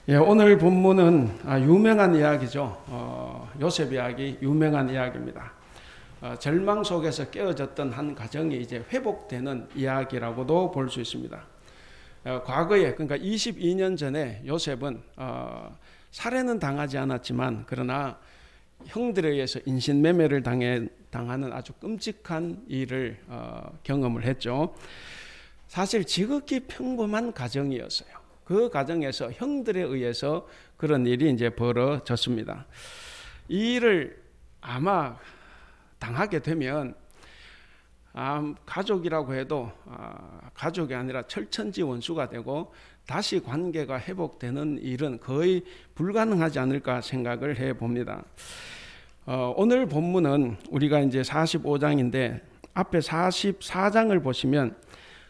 예, 오늘 본문은 유명한 이야기죠. 요셉 이야기, 유명한 이야기입니다. 절망 속에서 깨어졌던 한 가정이 이제 회복되는 이야기라고도 볼 수 있습니다. 과거에, 그러니까 22년 전에 요셉은 살해는 당하지 않았지만 그러나 형들에 의해서 인신매매를 당하는 아주 끔찍한 일을 경험을 했죠. 사실 지극히 평범한 가정이었어요. 그 가정에서 형들에 의해서 그런 일이 이제 벌어졌습니다. 이 일을 아마 당하게 되면 가족이라고 해도 가족이 아니라 철천지원수가 되고 다시 관계가 회복되는 일은 거의 불가능하지 않을까 생각을 해봅니다. 오늘 본문은 우리가 이제 45장인데 앞에 44장을 보시면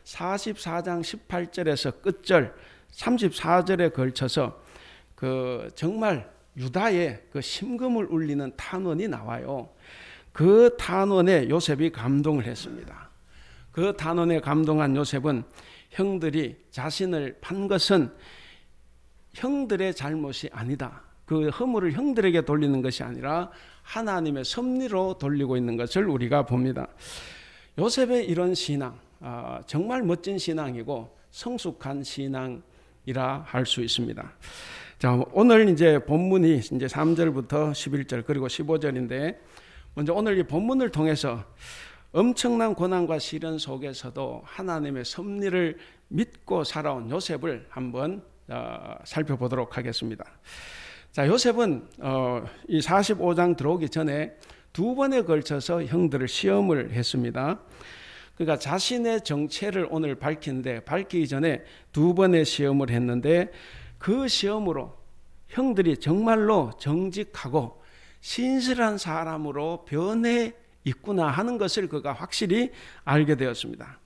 44장 18절에서 끝절 34절에 걸쳐서 정말 유다의 심금을 울리는 탄원이 나와요. 그 탄원에 요셉이 감동을 했습니다. 그 탄원에 감동한 요셉은 형들이 자신을 판 것은 형들의 잘못이 아니다. 그 허물을 형들에게 돌리는 것이 아니라 하나님의 섭리로 돌리고 있는 것을 우리가 봅니다. 요셉의 이런 신앙, 정말 멋진 신앙이고 성숙한 신앙이라 할 수 있습니다. 자, 오늘 이제 본문이 이제 3절부터 11절 그리고 15절인데 먼저 오늘 이 본문을 통해서 엄청난 고난과 시련 속에서도 하나님의 섭리를 믿고 살아온 요셉을 한번 살펴보도록 하겠습니다. 자, 요셉은 이 45장 들어오기 전에 두 번에 걸쳐서 형들을 시험을 했습니다. 그러니까 자신의 정체를 오늘 밝히기 전에 두 번의 시험을 했는데 그 시험으로 형들이 정말로 정직하고 신실한 사람으로 변해 있구나 하는 것을 그가 확실히 알게 되었습니다.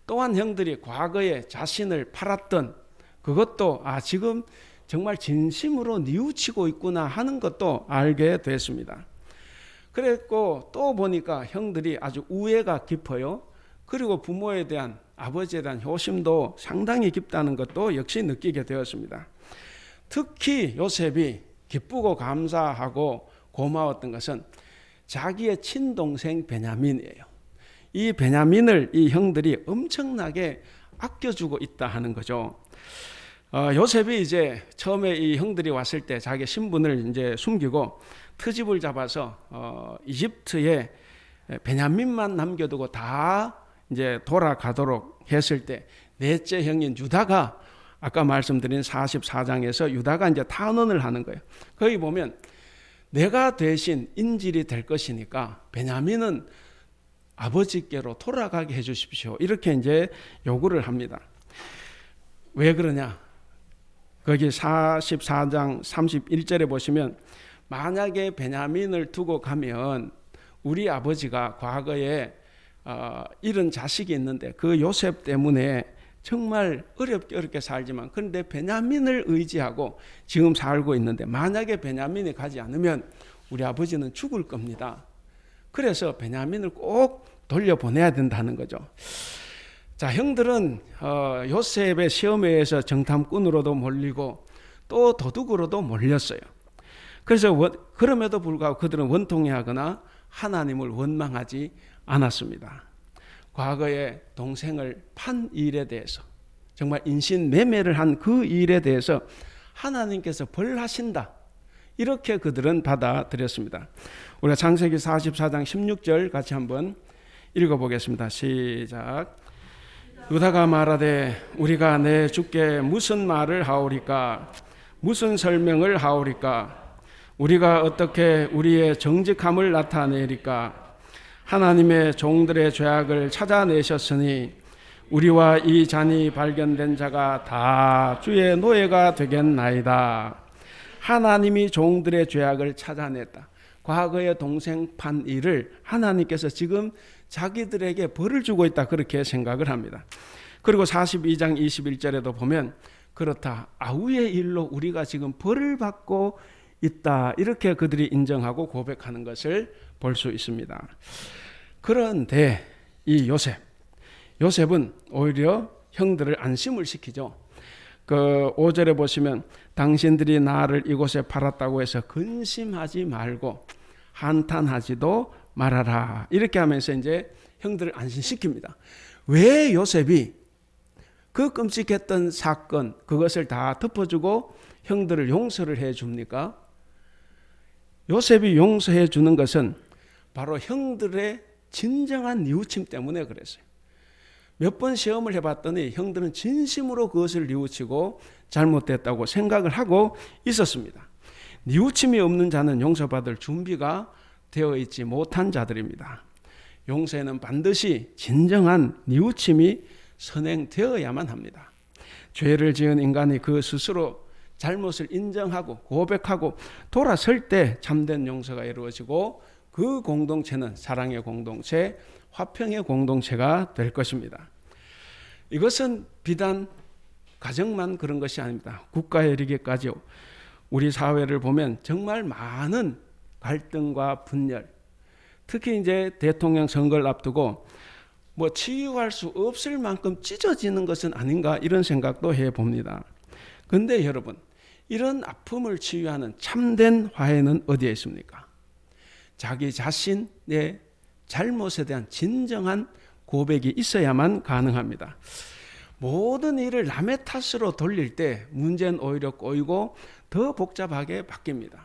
또한 형들이 과거에 자신을 팔았던 그것도 지금 정말 진심으로 뉘우치고 있구나 하는 것도 알게 됐습니다. 그랬고 또 보니까 형들이 아주 우애가 깊어요. 그리고 부모에 대한 아버지에 대한 효심도 상당히 깊다는 것도 역시 느끼게 되었습니다. 특히 요셉이 기쁘고 감사하고 고마웠던 것은 자기의 친동생 베냐민이에요. 이 베냐민을 이 형들이 엄청나게 아껴주고 있다 하는 거죠. 요셉이 이제 처음에 이 형들이 왔을 때 자기 신분을 이제 숨기고 트집을 잡아서 이집트에 베냐민만 남겨두고 다 이제 돌아가도록 했을 때 넷째 형인 유다가 아까 말씀드린 44장에서 유다가 이제 탄원을 하는 거예요. 거기 보면 내가 대신 인질이 될 것이니까 베냐민은 아버지께로 돌아가게 해주십시오. 이렇게 이제 요구를 합니다. 왜 그러냐? 거기 44장 31절에 보시면 만약에 베냐민을 두고 가면 우리 아버지가 과거에 잃은 자식이 있는데 그 요셉 때문에 정말 어렵게 살지만 그런데 베냐민을 의지하고 지금 살고 있는데 만약에 베냐민이 가지 않으면 우리 아버지는 죽을 겁니다. 그래서 베냐민을 꼭 돌려보내야 된다는 거죠. 자, 형들은 요셉의 시험에 의해서 정탐꾼으로도 몰리고 또 도둑으로도 몰렸어요. 그래서 그럼에도 불구하고 그들은 원통해하거나 하나님을 원망하지 않았습니다. 과거에 동생을 판 일에 대해서 정말 인신매매를 한 그 일에 대해서 하나님께서 벌하신다. 이렇게 그들은 받아들였습니다. 우리가 창세기 44장 16절 같이 한번 읽어보겠습니다. 시작. 유다가 말하되 우리가 내 주께 무슨 말을 하오리까? 무슨 설명을 하오리까? 우리가 어떻게 우리의 정직함을 나타내리까? 하나님의 종들의 죄악을 찾아내셨으니 우리와 이 잔이 발견된 자가 다 주의 노예가 되겠나이다. 하나님이 종들의 죄악을 찾아냈다. 과거의 동생 판 일을 하나님께서 지금 자기들에게 벌을 주고 있다. 그렇게 생각을 합니다. 그리고 42장 21절에도 보면 그렇다. 아우의 일로 우리가 지금 벌을 받고 있다. 이렇게 그들이 인정하고 고백하는 것을 볼 수 있습니다. 그런데 이 요셉은 오히려 형들을 안심을 시키죠. 그 5절에 보시면 당신들이 나를 이곳에 팔았다고 해서 근심하지 말고 한탄하지도 말아라. 이렇게 하면서 이제 형들을 안심시킵니다. 왜 요셉이 그 끔찍했던 사건 그것을 다 덮어주고 형들을 용서를 해줍니까? 요셉이 용서해 주는 것은 바로 형들의 진정한 뉘우침 때문에 그랬어요. 몇 번 시험을 해봤더니 형들은 진심으로 그것을 뉘우치고 잘못됐다고 생각을 하고 있었습니다. 뉘우침이 없는 자는 용서받을 준비가 되어 있지 못한 자들입니다. 용서에는 반드시 진정한 뉘우침이 선행되어야만 합니다. 죄를 지은 인간이 그 스스로 잘못을 인정하고 고백하고 돌아설 때 참된 용서가 이루어지고 그 공동체는 사랑의 공동체, 화평의 공동체가 될 것입니다. 이것은 비단 가정만 그런 것이 아닙니다. 국가에 이르기까지 우리 사회를 보면 정말 많은 갈등과 분열, 특히 이제 대통령 선거를 앞두고 치유할 수 없을 만큼 찢어지는 것은 아닌가 이런 생각도 해봅니다. 그런데 여러분, 이런 아픔을 치유하는 참된 화해는 어디에 있습니까? 자기 자신의 잘못에 대한 진정한 고백이 있어야만 가능합니다. 모든 일을 남의 탓으로 돌릴 때 문제는 오히려 꼬이고 더 복잡하게 바뀝니다.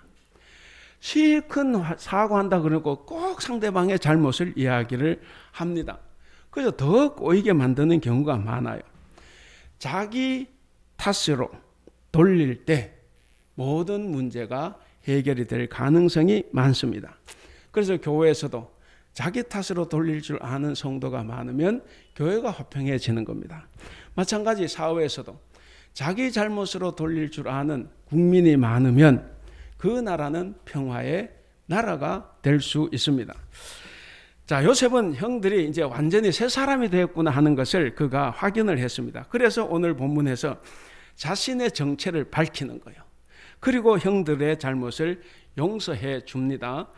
실컷 사과한다 그러고 꼭 상대방의 잘못을 이야기를 합니다. 그래서 더 꼬이게 만드는 경우가 많아요. 자기 탓으로 돌릴 때 모든 문제가 해결이 될 가능성이 많습니다. 그래서 교회에서도 자기 탓으로 돌릴 줄 아는 성도가 많으면 교회가 화평해지는 겁니다. 마찬가지 사회에서도 자기 잘못으로 돌릴 줄 아는 국민이 많으면 그 나라는 평화의 나라가 될 수 있습니다. 자, 요셉은 형들이 이제 완전히 새 사람이 되었구나 하는 것을 그가 확인을 했습니다. 그래서 오늘 본문에서 자신의 정체를 밝히는 거예요. 그리고 형들의 잘못을 용서해 줍니다.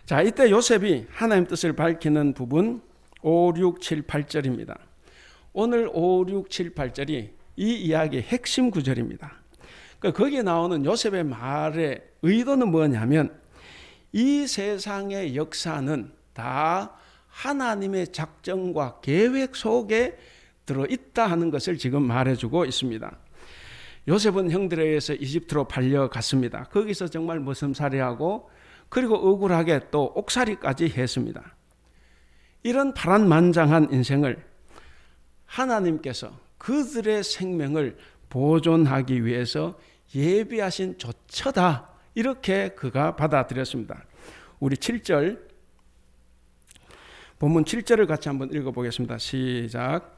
자, 이때 요셉이 하나님 뜻을 밝히는 부분 5, 6, 7, 8절입니다. 오늘 5, 6, 7, 8절이 이 이야기의 핵심 구절입니다. 거기에 나오는 요셉의 말의 의도는 뭐냐면 이 세상의 역사는 다 하나님의 작정과 계획 속에 들어있다 하는 것을 지금 말해주고 있습니다. 요셉은 형들에 의해서 이집트로 팔려갔습니다. 거기서 정말 머슴살이하고 그리고 억울하게 또 옥살이까지 했습니다. 이런 파란만장한 인생을 하나님께서 그들의 생명을 보존하기 위해서 예비하신 조처다. 이렇게 그가 받아들였습니다. 우리 7절, 본문 7절을 같이 한번 읽어보겠습니다. 시작.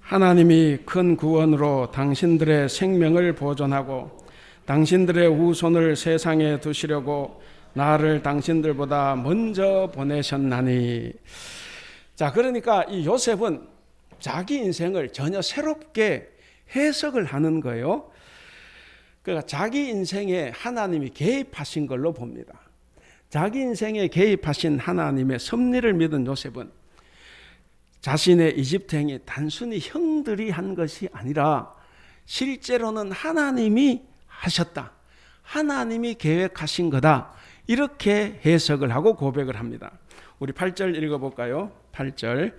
하나님이 큰 구원으로 당신들의 생명을 보존하고 당신들의 후손을 세상에 두시려고 나를 당신들보다 먼저 보내셨나니. 자, 그러니까 이 요셉은 자기 인생을 전혀 새롭게 해석을 하는 거예요. 그러니까 자기 인생에 하나님이 개입하신 걸로 봅니다. 자기 인생에 개입하신 하나님의 섭리를 믿은 요셉은 자신의 이집트행이 단순히 형들이 한 것이 아니라 실제로는 하나님이 하셨다. 하나님이 계획하신 거다. 이렇게 해석을 하고 고백을 합니다. 우리 8절 읽어볼까요? 8절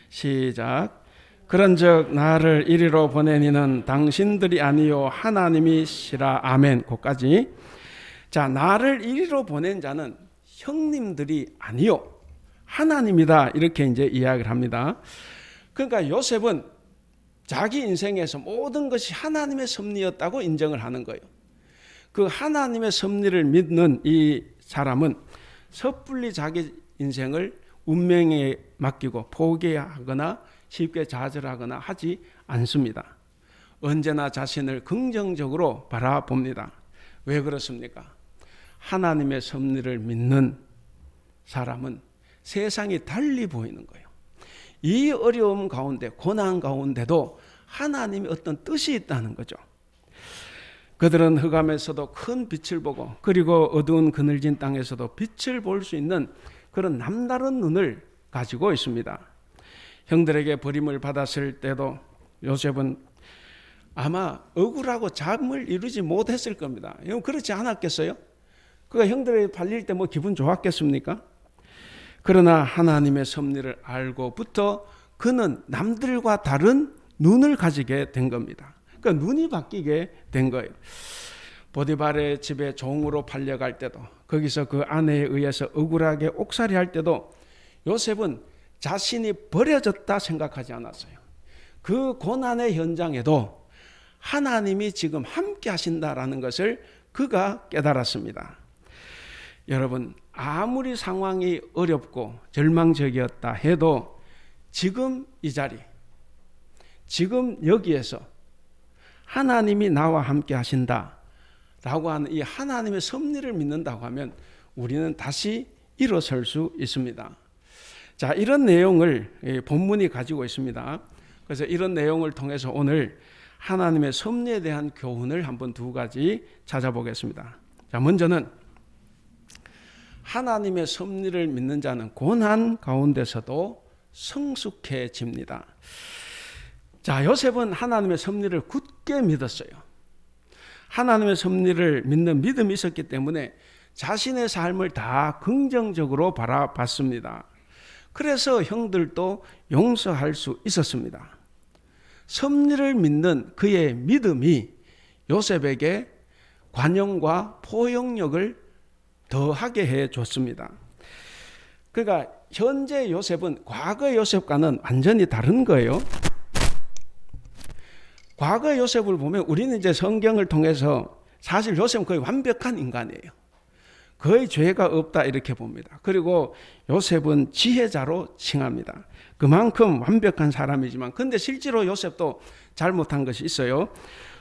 시작. 그런즉 나를 이리로 보내니는 당신들이 아니요 하나님이시라. 아멘. 거기까지. 자, 나를 이리로 보낸 자는 형님들이 아니요 하나님이다. 이렇게 이제 이야기를 합니다. 그러니까 요셉은 자기 인생에서 모든 것이 하나님의 섭리였다고 인정을 하는 거예요. 그 하나님의 섭리를 믿는 이 사람은 섣불리 자기 인생을 운명에 맡기고 포기하거나 쉽게 좌절하거나 하지 않습니다. 언제나 자신을 긍정적으로 바라봅니다. 왜 그렇습니까? 하나님의 섭리를 믿는 사람은 세상이 달리 보이는 거예요. 이 어려움 가운데, 고난 가운데도 하나님의 어떤 뜻이 있다는 거죠. 그들은 흑암에서도 큰 빛을 보고 그리고 어두운 그늘진 땅에서도 빛을 볼 수 있는 그런 남다른 눈을 가지고 있습니다. 형들에게 버림을 받았을 때도 요셉은 아마 억울하고 잠을 이루지 못했을 겁니다. 여러분 그렇지 않았겠어요? 그가 형들에게 팔릴 때 뭐 기분 좋았겠습니까? 그러나 하나님의 섭리를 알고부터 그는 남들과 다른 눈을 가지게 된 겁니다. 그러니까 눈이 바뀌게 된 거예요. 보디발의 집에 종으로 팔려갈 때도, 거기서 그 아내에 의해서 억울하게 옥살이할 때도 요셉은 자신이 버려졌다 생각하지 않았어요. 그 고난의 현장에도 하나님이 지금 함께 하신다라는 것을 그가 깨달았습니다. 여러분, 아무리 상황이 어렵고 절망적이었다 해도 지금 이 자리, 지금 여기에서 하나님이 나와 함께 하신다라고 하는 이 하나님의 섭리를 믿는다고 하면 우리는 다시 일어설 수 있습니다. 자, 이런 내용을 본문이 가지고 있습니다. 그래서 이런 내용을 통해서 오늘 하나님의 섭리에 대한 교훈을 한번 두 가지 찾아보겠습니다. 자, 먼저는 하나님의 섭리를 믿는 자는 고난 가운데서도 성숙해집니다. 자, 요셉은 하나님의 섭리를 굳게 믿었어요. 하나님의 섭리를 믿는 믿음이 있었기 때문에 자신의 삶을 다 긍정적으로 바라봤습니다. 그래서 형들도 용서할 수 있었습니다. 섭리를 믿는 그의 믿음이 요셉에게 관용과 포용력을 더하게 해줬습니다. 그러니까 현재 요셉은 과거 요셉과는 완전히 다른 거예요. 과거 요셉을 보면 우리는 이제 성경을 통해서 사실 요셉은 거의 완벽한 인간이에요. 거의 죄가 없다 이렇게 봅니다. 그리고 요셉은 지혜자로 칭합니다. 그만큼 완벽한 사람이지만 근데 실제로 요셉도 잘못한 것이 있어요.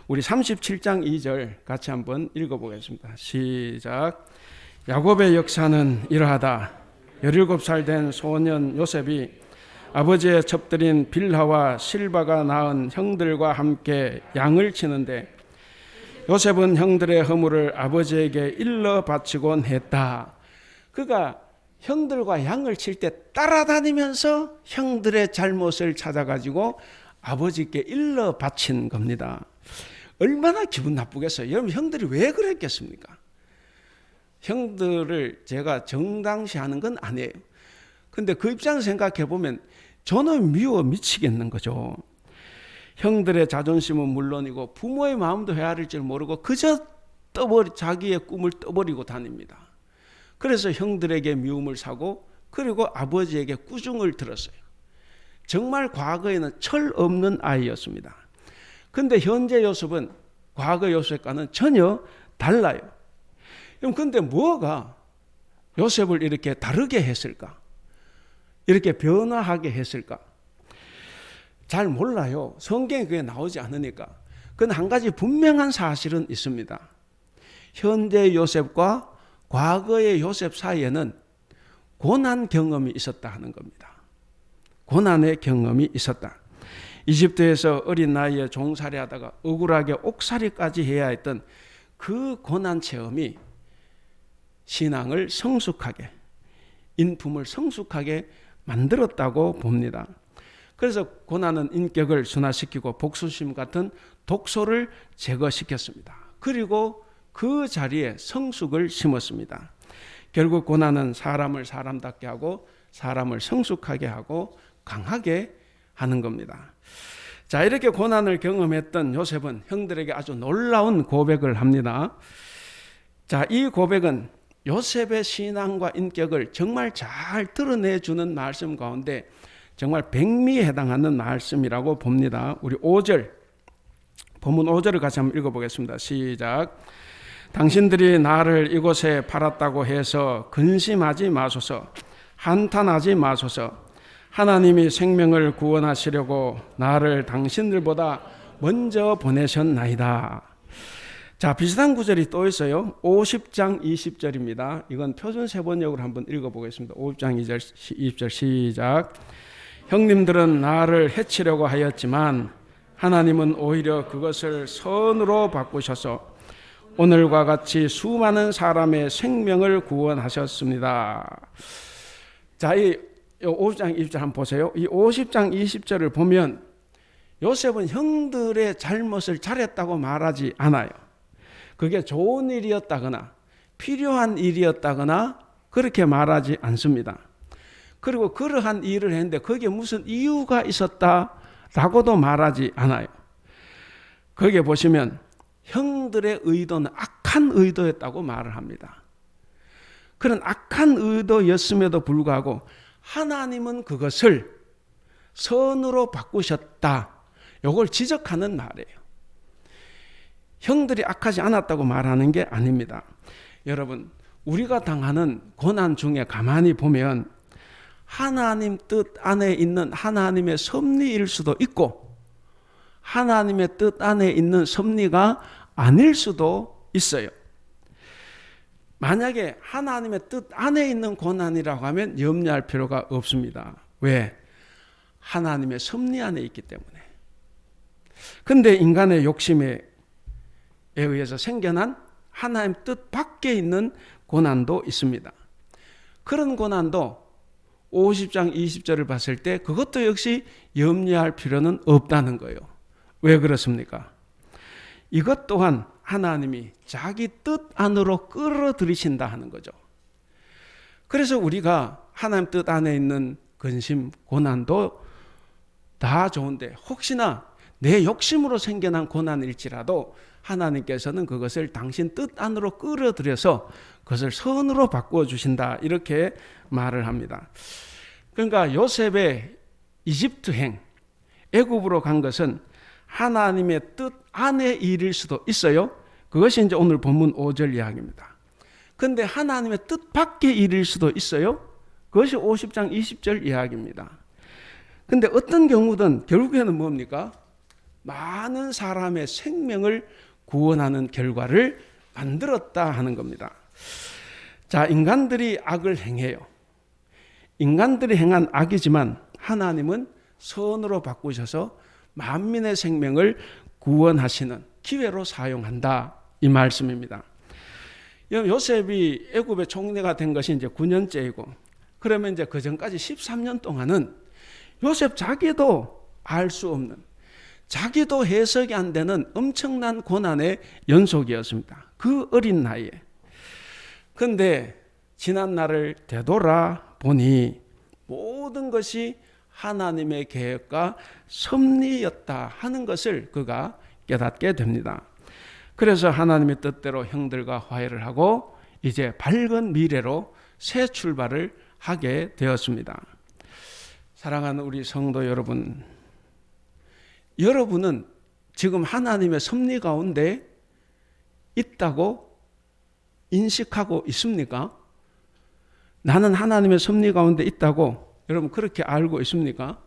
우리 37장 2절 같이 한번 읽어보겠습니다. 시작. 야곱의 역사는 이러하다. 17살 된 소년 요셉이 아버지의 첩들인 빌하와 실바가 낳은 형들과 함께 양을 치는데 요셉은 형들의 허물을 아버지에게 일러 바치곤 했다. 그가 형들과 양을 칠 때 따라다니면서 형들의 잘못을 찾아가지고 아버지께 일러 바친 겁니다. 얼마나 기분 나쁘겠어요. 여러분 형들이 왜 그랬겠습니까? 형들을 제가 정당시하는 건 아니에요. 근데 그 입장에서 생각해 보면 저는 미워 미치겠는 거죠. 형들의 자존심은 물론이고 부모의 마음도 헤아릴 줄 모르고 그저 자기의 꿈을 떠버리고 다닙니다. 그래서 형들에게 미움을 사고 그리고 아버지에게 꾸중을 들었어요. 정말 과거에는 철 없는 아이였습니다. 근데 현재 요셉은 과거 요셉과는 전혀 달라요. 그런데 뭐가 요셉을 이렇게 다르게 했을까? 이렇게 변화하게 했을까? 잘 몰라요. 성경에 그게 나오지 않으니까. 그건 한 가지 분명한 사실은 있습니다. 현재 요셉과 과거의 요셉 사이에는 고난 경험이 있었다 하는 겁니다. 고난의 경험이 있었다. 이집트에서 어린 나이에 종살이 하다가 억울하게 옥살이까지 해야 했던 그 고난 체험이 신앙을 성숙하게, 인품을 성숙하게 만들었다고 봅니다. 그래서 고난은 인격을 순화시키고 복수심 같은 독소를 제거시켰습니다. 그리고 그 자리에 성숙을 심었습니다. 결국 고난은 사람을 사람답게 하고 사람을 성숙하게 하고 강하게 하는 겁니다. 자, 이렇게 고난을 경험했던 요셉은 형들에게 아주 놀라운 고백을 합니다. 자, 이 고백은 요셉의 신앙과 인격을 정말 잘 드러내주는 말씀 가운데 정말 백미에 해당하는 말씀이라고 봅니다. 우리 5절, 본문 5절을 같이 한번 읽어보겠습니다. 시작. 당신들이 나를 이곳에 팔았다고 해서 근심하지 마소서, 한탄하지 마소서. 하나님이 생명을 구원하시려고 나를 당신들보다 먼저 보내셨나이다. 자, 비슷한 구절이 또 있어요. 50장 20절입니다. 이건 표준 세번역으로 한번 읽어보겠습니다. 50장 20절 시작. 형님들은 나를 해치려고 하였지만 하나님은 오히려 그것을 선으로 바꾸셔서 오늘과 같이 수많은 사람의 생명을 구원하셨습니다. 자, 이 50장 20절 한번 보세요. 이 50장 20절을 보면 요셉은 형들의 잘못을 잘했다고 말하지 않아요. 그게 좋은 일이었다거나 필요한 일이었다거나 그렇게 말하지 않습니다. 그리고 그러한 일을 했는데 거기에 무슨 이유가 있었다라고도 말하지 않아요. 거기에 보시면 형들의 의도는 악한 의도였다고 말을 합니다. 그런 악한 의도였음에도 불구하고 하나님은 그것을 선으로 바꾸셨다. 이걸 지적하는 말이에요. 형들이 악하지 않았다고 말하는 게 아닙니다. 여러분, 우리가 당하는 고난 중에 가만히 보면 하나님 뜻 안에 있는 하나님의 섭리일 수도 있고 하나님의 뜻 안에 있는 섭리가 아닐 수도 있어요. 만약에 하나님의 뜻 안에 있는 고난이라고 하면 염려할 필요가 없습니다. 왜? 하나님의 섭리 안에 있기 때문에. 근데 인간의 욕심에 의해서 생겨난 하나님 뜻 밖에 있는 고난도 있습니다. 그런 고난도 50장 20절을 봤을 때 그것도 역시 염려할 필요는 없다는 거예요. 왜 그렇습니까? 이것 또한 하나님이 자기 뜻 안으로 끌어들이신다 하는 거죠. 그래서 우리가 하나님 뜻 안에 있는 근심, 고난도 다 좋은데 혹시나 내 욕심으로 생겨난 고난일지라도 하나님께서는 그것을 당신 뜻 안으로 끌어들여서 그것을 선으로 바꾸어 주신다 이렇게 말을 합니다. 그러니까 요셉의 이집트행, 애굽으로 간 것은 하나님의 뜻 안의 일일 수도 있어요. 그것이 이제 오늘 본문 5절 이야기입니다. 그런데 하나님의 뜻 밖의 일일 수도 있어요. 그것이 50장 20절 이야기입니다. 그런데 어떤 경우든 결국에는 뭡니까? 많은 사람의 생명을 구원하는 결과를 만들었다 하는 겁니다. 자, 인간들이 악을 행해요. 인간들이 행한 악이지만 하나님은 선으로 바꾸셔서 만민의 생명을 구원하시는 기회로 사용한다 이 말씀입니다. 요셉이 애굽의 총리가 된 것이 이제 9년째이고 그러면 이제 그 전까지 13년 동안은 요셉 자기도 알 수 없는 자기도 해석이 안 되는 엄청난 고난의 연속이었습니다. 그 어린 나이에. 그런데 지난 날을 되돌아보니 모든 것이 하나님의 계획과 섭리였다 하는 것을 그가 깨닫게 됩니다. 그래서 하나님의 뜻대로 형들과 화해를 하고 이제 밝은 미래로 새 출발을 하게 되었습니다. 사랑하는 우리 성도 여러분, 여러분은 지금 하나님의 섭리 가운데 있다고 인식하고 있습니까? 나는 하나님의 섭리 가운데 있다고 여러분 그렇게 알고 있습니까?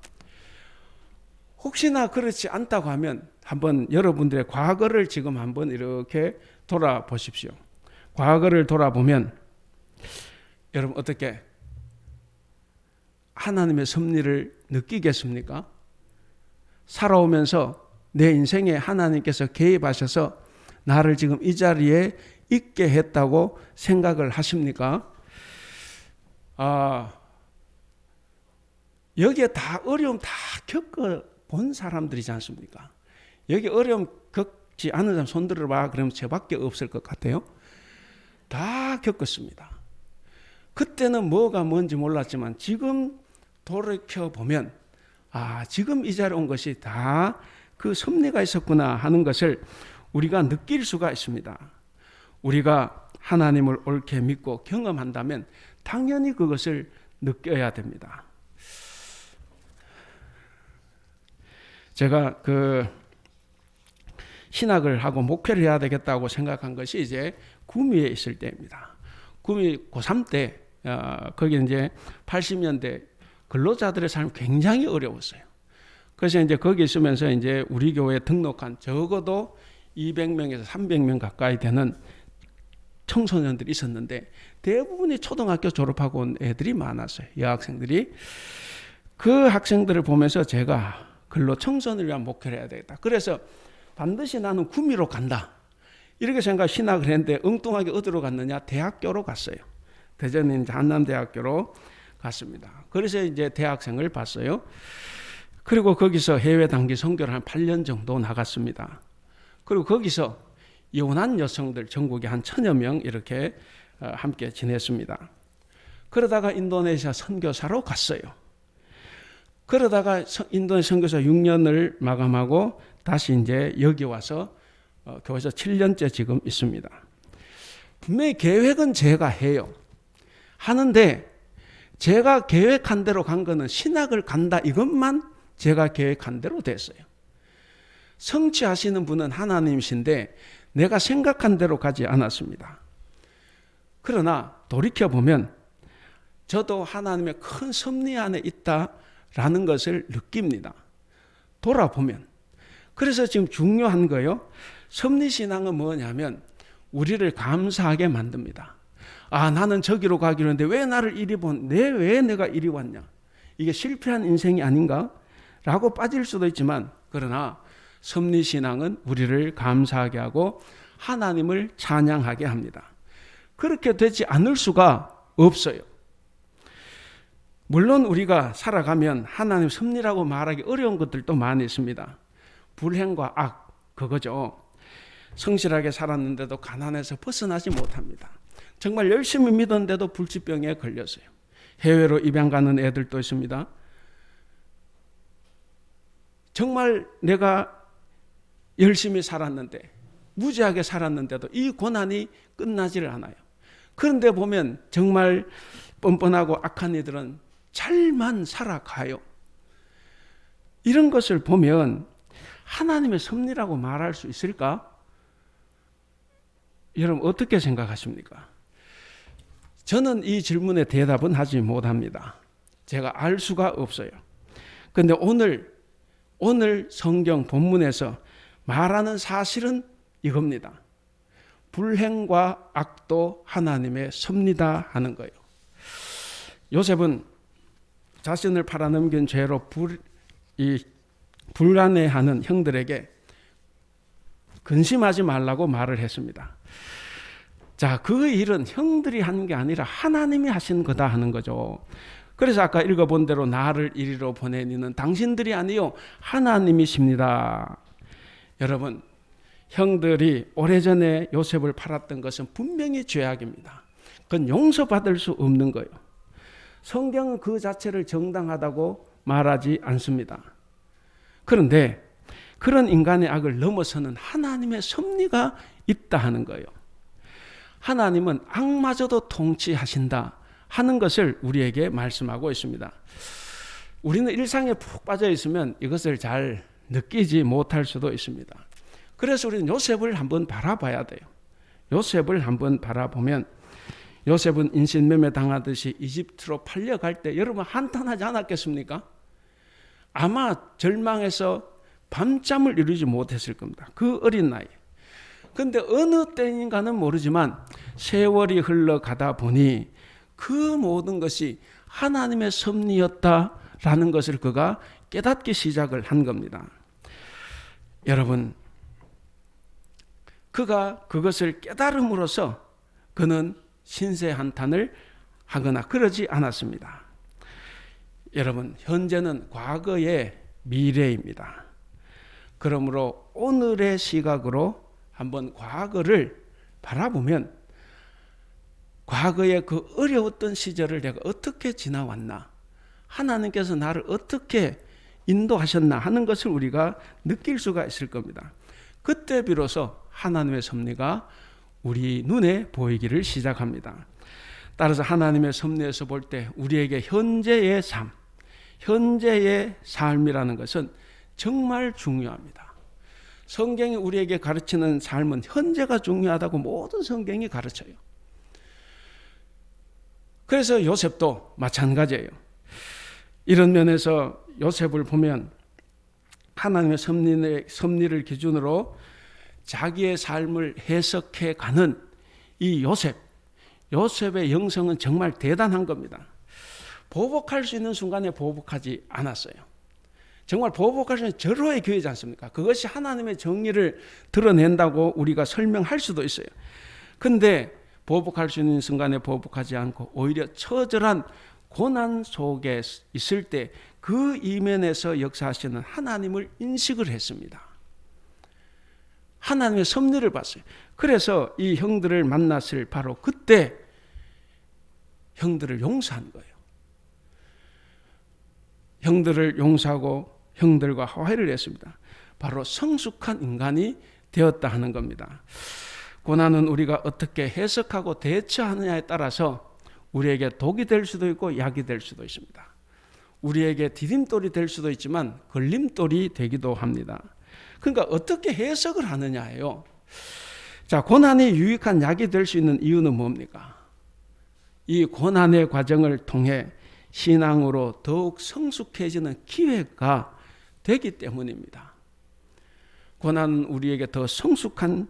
혹시나 그렇지 않다고 하면 한번 여러분들의 과거를 지금 한번 이렇게 돌아보십시오. 과거를 돌아보면 여러분 어떻게 하나님의 섭리를 느끼겠습니까? 살아오면서 내 인생에 하나님께서 개입하셔서 나를 지금 이 자리에 있게 했다고 생각을 하십니까? 여기에 다 어려움 다 겪어본 사람들이지 않습니까? 여기 어려움 겪지 않은 사람 손 들어봐 그러면 저밖에 없을 것 같아요. 다 겪었습니다. 그때는 뭐가 뭔지 몰랐지만 지금 돌이켜보면 지금 이 자리에 온 것이 다 그 섭리가 있었구나 하는 것을 우리가 느낄 수가 있습니다. 우리가 하나님을 옳게 믿고 경험한다면 당연히 그것을 느껴야 됩니다. 제가 신학을 하고 목회를 해야 되겠다고 생각한 것이 이제 구미에 있을 때입니다. 구미 고3 때, 거기 이제 80년대 근로자들의 삶이 굉장히 어려웠어요. 그래서 이제 거기 있으면서 이제 우리 교회에 등록한 적어도 200명에서 300명 가까이 되는 청소년들이 있었는데 대부분이 초등학교 졸업하고 온 애들이 많았어요. 여학생들이. 그 학생들을 보면서 제가 근로 청소년을 위한 목회를 해야 되겠다. 그래서 반드시 나는 구미로 간다. 이렇게 생각 신학을 했는데 엉뚱하게 어디로 갔느냐? 대학교로 갔어요. 대전에 이제 한남대학교로 갔습니다. 그래서 이제 대학생을 봤어요. 그리고 거기서 해외 단기 선교를 한 8년 정도 나갔습니다. 그리고 거기서 이혼한 여성들 전국에 한 1000여 명 이렇게 함께 지냈습니다. 그러다가 인도네시아 선교사로 갔어요. 그러다가 인도네시아 선교사 6년을 마감하고 다시 이제 여기 와서 교회에서 7년째 지금 있습니다. 분명히 계획은 제가 해요. 하는데 제가 계획한 대로 간 거는 신학을 간다 이것만 제가 계획한 대로 됐어요. 성취하시는 분은 하나님이신데 내가 생각한 대로 가지 않았습니다. 그러나 돌이켜보면 저도 하나님의 큰 섭리 안에 있다라는 것을 느낍니다. 돌아보면. 그래서 지금 중요한 거요. 섭리신앙은 뭐냐면 우리를 감사하게 만듭니다. 아, 나는 저기로 가기로 했는데 왜 나를 이리 왜 내가 이리 왔냐? 이게 실패한 인생이 아닌가? 라고 빠질 수도 있지만 그러나 섭리신앙은 우리를 감사하게 하고 하나님을 찬양하게 합니다. 그렇게 되지 않을 수가 없어요. 물론 우리가 살아가면 하나님 섭리라고 말하기 어려운 것들도 많이 있습니다. 불행과 악, 그거죠. 성실하게 살았는데도 가난해서 벗어나지 못합니다. 정말 열심히 믿었는데도 불치병에 걸렸어요. 해외로 입양 가는 애들도 있습니다. 정말 내가 열심히 살았는데 무지하게 살았는데도 이 고난이 끝나지를 않아요. 그런데 보면 정말 뻔뻔하고 악한 이들은 잘만 살아가요. 이런 것을 보면 하나님의 섭리라고 말할 수 있을까? 여러분 어떻게 생각하십니까? 저는 이 질문에 대답은 하지 못합니다. 제가 알 수가 없어요. 그런데 오늘 성경 본문에서 말하는 사실은 이겁니다. 불행과 악도 하나님의 섭리다 하는 거예요. 요셉은 자신을 팔아넘긴 죄로 불안해하는 형들에게 근심하지 말라고 말을 했습니다. 자, 그 일은 형들이 하는 게 아니라 하나님이 하신 거다 하는 거죠. 그래서 아까 읽어본 대로 나를 이리로 보내니는 당신들이 아니요 하나님이십니다. 여러분, 형들이 오래전에 요셉을 팔았던 것은 분명히 죄악입니다. 그건 용서받을 수 없는 거예요. 성경은 그 자체를 정당하다고 말하지 않습니다. 그런데 그런 인간의 악을 넘어서는 하나님의 섭리가 있다 하는 거예요. 하나님은 악마저도 통치하신다 하는 것을 우리에게 말씀하고 있습니다. 우리는 일상에 푹 빠져 있으면 이것을 잘 느끼지 못할 수도 있습니다. 그래서 우리는 요셉을 한번 바라봐야 돼요. 요셉을 한번 바라보면 요셉은 인신매매 당하듯이 이집트로 팔려갈 때 여러분 한탄하지 않았겠습니까? 아마 절망해서 밤잠을 이루지 못했을 겁니다. 그 어린 나이에. 그런데 어느 때인가는 모르지만 세월이 흘러가다 보니 그 모든 것이 하나님의 섭리였다라는 것을 그가 깨닫기 시작을 한 겁니다. 여러분, 그가 그것을 깨달음으로써 그는 신세 한탄을 하거나 그러지 않았습니다. 여러분, 현재는 과거의 미래입니다. 그러므로 오늘의 시각으로 한번 과거를 바라보면 과거의 그 어려웠던 시절을 내가 어떻게 지나왔나, 하나님께서 나를 어떻게 인도하셨나 하는 것을 우리가 느낄 수가 있을 겁니다. 그때 비로소 하나님의 섭리가 우리 눈에 보이기를 시작합니다. 따라서 하나님의 섭리에서 볼 때 우리에게 현재의 삶, 현재의 삶이라는 것은 정말 중요합니다. 성경이 우리에게 가르치는 삶은 현재가 중요하다고 모든 성경이 가르쳐요. 그래서 요셉도 마찬가지예요. 이런 면에서 요셉을 보면 하나님의 섭리를 기준으로 자기의 삶을 해석해 가는 이 요셉의 영성은 정말 대단한 겁니다. 보복할 수 있는 순간에 보복하지 않았어요. 정말 보복할 수 있는 절호의 교회지 않습니까? 그것이 하나님의 정의를 드러낸다고 우리가 설명할 수도 있어요. 그런데 보복할 수 있는 순간에 보복하지 않고 오히려 처절한 고난 속에 있을 때 그 이면에서 역사하시는 하나님을 인식을 했습니다. 하나님의 섭리를 봤어요. 그래서 이 형들을 만났을 바로 그때 형들을 용서한 거예요. 형들을 용서하고 형들과 화해를 했습니다. 바로 성숙한 인간이 되었다 하는 겁니다. 고난은 우리가 어떻게 해석하고 대처하느냐에 따라서 우리에게 독이 될 수도 있고 약이 될 수도 있습니다. 우리에게 디딤돌이 될 수도 있지만 걸림돌이 되기도 합니다. 그러니까 어떻게 해석을 하느냐예요. 자, 고난이 유익한 약이 될 수 있는 이유는 뭡니까? 이 고난의 과정을 통해 신앙으로 더욱 성숙해지는 기회가 되기 때문입니다. 고난은 우리에게 더 성숙한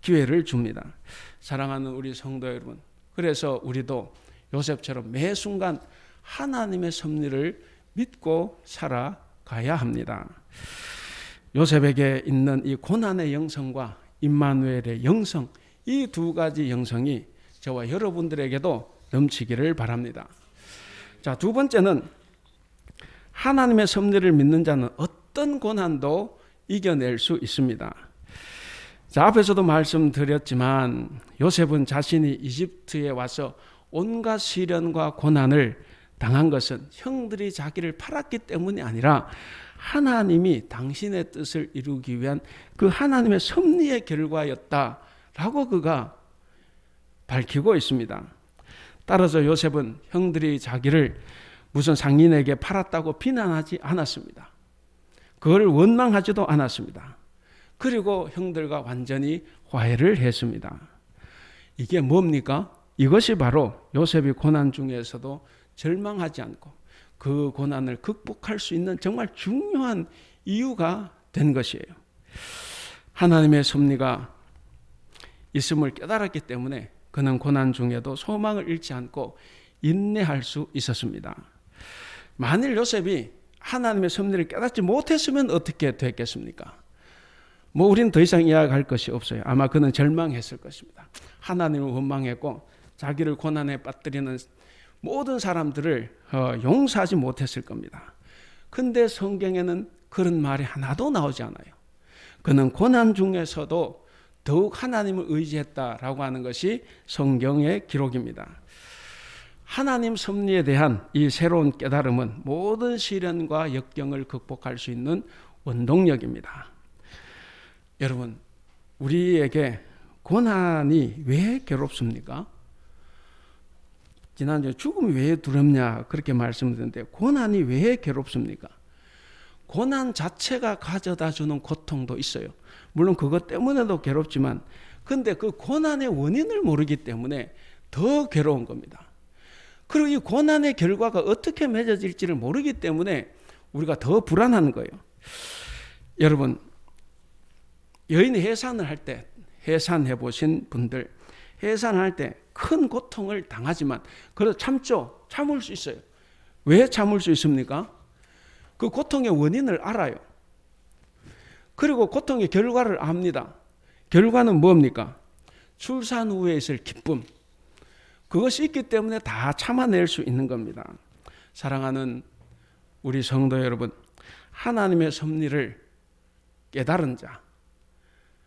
기회를 줍니다. 사랑하는 우리 성도 여러분, 그래서 우리도 요셉처럼 매 순간 하나님의 섭리를 믿고 살아가야 합니다. 요셉에게 있는 이 고난의 영성과 임마누엘의 영성, 이 두 가지 영성이 저와 여러분들에게도 넘치기를 바랍니다. 자, 두 번째는 하나님의 섭리를 믿는 자는 어떤 고난도 이겨낼 수 있습니다. 자, 앞에서도 말씀드렸지만 요셉은 자신이 이집트에 와서 온갖 시련과 고난을 당한 것은 형들이 자기를 팔았기 때문이 아니라 하나님이 당신의 뜻을 이루기 위한 그 하나님의 섭리의 결과였다라고 그가 밝히고 있습니다. 따라서 요셉은 형들이 자기를 무슨 상인에게 팔았다고 비난하지 않았습니다. 그걸 원망하지도 않았습니다. 그리고 형들과 완전히 화해를 했습니다. 이게 뭡니까? 이것이 바로 요셉이 고난 중에서도 절망하지 않고 그 고난을 극복할 수 있는 정말 중요한 이유가 된 것이에요. 하나님의 섭리가 있음을 깨달았기 때문에 그는 고난 중에도 소망을 잃지 않고 인내할 수 있었습니다. 만일 요셉이 하나님의 섭리를 깨닫지 못했으면 어떻게 됐겠습니까? 우리는 더 이상 이야기할 것이 없어요. 아마 그는 절망했을 것입니다. 하나님을 원망했고 자기를 고난에 빠뜨리는 모든 사람들을 용서하지 못했을 겁니다. 근데 성경에는 그런 말이 하나도 나오지 않아요. 그는 고난 중에서도 더욱 하나님을 의지했다라고 하는 것이 성경의 기록입니다. 하나님 섭리에 대한 이 새로운 깨달음은 모든 시련과 역경을 극복할 수 있는 원동력입니다. 여러분, 우리에게 고난이 왜 괴롭습니까? 지난주에 죽음이 왜 두렵냐 그렇게 말씀드렸는데 고난이 왜 괴롭습니까? 고난 자체가 가져다주는 고통도 있어요. 물론 그것 때문에도 괴롭지만 근데 그 고난의 원인을 모르기 때문에 더 괴로운 겁니다. 그리고 이 고난의 결과가 어떻게 맺어질지를 모르기 때문에 우리가 더 불안한 거예요. 여러분, 여인이 해산을 할 때, 해산해 보신 분들, 해산할 때 큰 고통을 당하지만 그래도 참죠. 참을 수 있어요. 왜 참을 수 있습니까? 그 고통의 원인을 알아요. 그리고 고통의 결과를 압니다. 결과는 뭡니까? 출산 후에 있을 기쁨. 그것이 있기 때문에 다 참아낼 수 있는 겁니다. 사랑하는 우리 성도 여러분, 하나님의 섭리를 깨달은 자,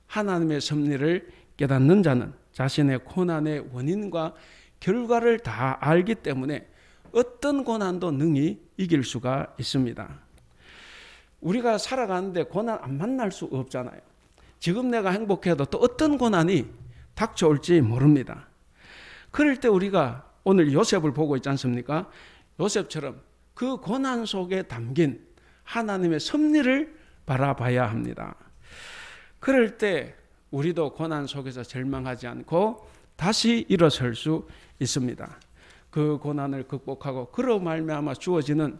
하나님의 섭리를 깨닫는 자는 자신의 고난의 원인과 결과를 다 알기 때문에 어떤 고난도 능히 이길 수가 있습니다. 우리가 살아가는데 고난 안 만날 수 없잖아요. 지금 내가 행복해도 또 어떤 고난이 닥쳐올지 모릅니다. 그럴 때 우리가 오늘 요셉을 보고 있지 않습니까? 요셉처럼 그 고난 속에 담긴 하나님의 섭리를 바라봐야 합니다. 그럴 때 우리도 고난 속에서 절망하지 않고 다시 일어설 수 있습니다. 그 고난을 극복하고 그로 말미암아 주어지는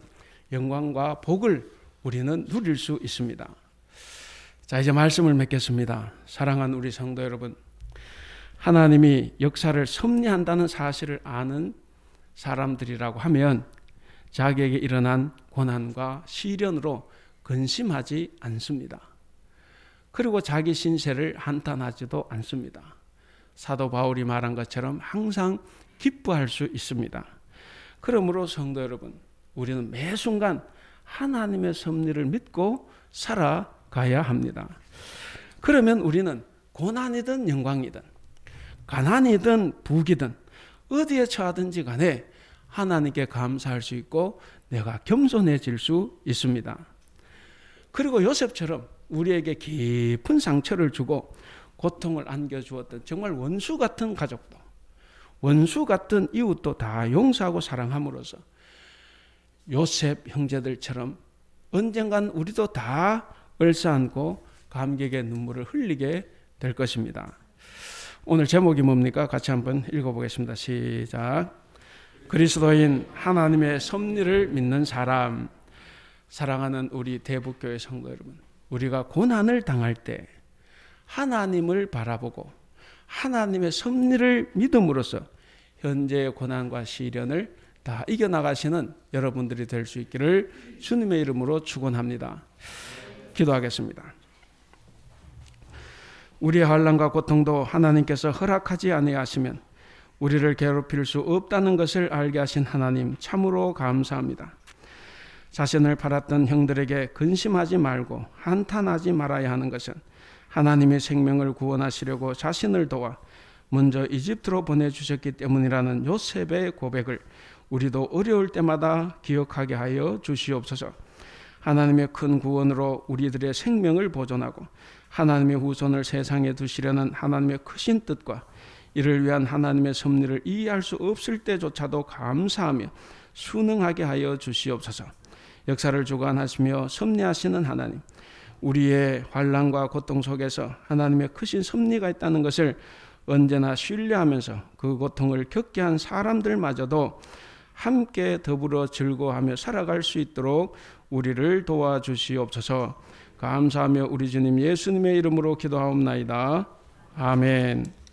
영광과 복을 우리는 누릴 수 있습니다. 자, 이제 말씀을 맺겠습니다. 사랑하는 우리 성도 여러분, 하나님이 역사를 섭리한다는 사실을 아는 사람들이라고 하면 자기에게 일어난 고난과 시련으로 근심하지 않습니다. 그리고 자기 신세를 한탄하지도 않습니다. 사도 바울이 말한 것처럼 항상 기뻐할 수 있습니다. 그러므로 성도 여러분, 우리는 매 순간 하나님의 섭리를 믿고 살아가야 합니다. 그러면 우리는 고난이든 영광이든 가난이든 부귀든 어디에 처하든지 간에 하나님께 감사할 수 있고 내가 겸손해질 수 있습니다. 그리고 요셉처럼 우리에게 깊은 상처를 주고 고통을 안겨주었던 정말 원수 같은 가족도, 원수 같은 이웃도 다 용서하고 사랑함으로써 요셉 형제들처럼 언젠간 우리도 다 얼싸안고 감격의 눈물을 흘리게 될 것입니다. 오늘 제목이 뭡니까? 같이 한번 읽어보겠습니다. 시작. 그리스도인 하나님의 섭리를 믿는 사람. 사랑하는 우리 대북교회 성도 여러분, 우리가 고난을 당할 때 하나님을 바라보고 하나님의 섭리를 믿음으로써 현재의 고난과 시련을 다 이겨나가시는 여러분들이 될 수 있기를 주님의 이름으로 축원합니다. 기도하겠습니다. 우리의 환난과 고통도 하나님께서 허락하지 아니하시면 우리를 괴롭힐 수 없다는 것을 알게 하신 하나님 참으로 감사합니다. 자신을 팔았던 형들에게 근심하지 말고 한탄하지 말아야 하는 것은 하나님의 생명을 구원하시려고 자신을 도와 먼저 이집트로 보내주셨기 때문이라는 요셉의 고백을 우리도 어려울 때마다 기억하게 하여 주시옵소서. 하나님의 큰 구원으로 우리들의 생명을 보존하고 하나님의 후손을 세상에 두시려는 하나님의 크신 뜻과 이를 위한 하나님의 섭리를 이해할 수 없을 때조차도 감사하며 순응하게 하여 주시옵소서. 역사를 주관하시며 섭리하시는 하나님, 우리의 환난과 고통 속에서 하나님의 크신 섭리가 있다는 것을 언제나 신뢰하면서 그 고통을 겪게 한 사람들마저도 함께 더불어 즐거워하며 살아갈 수 있도록 우리를 도와주시옵소서. 감사하며 우리 주님 예수님의 이름으로 기도하옵나이다. 아멘.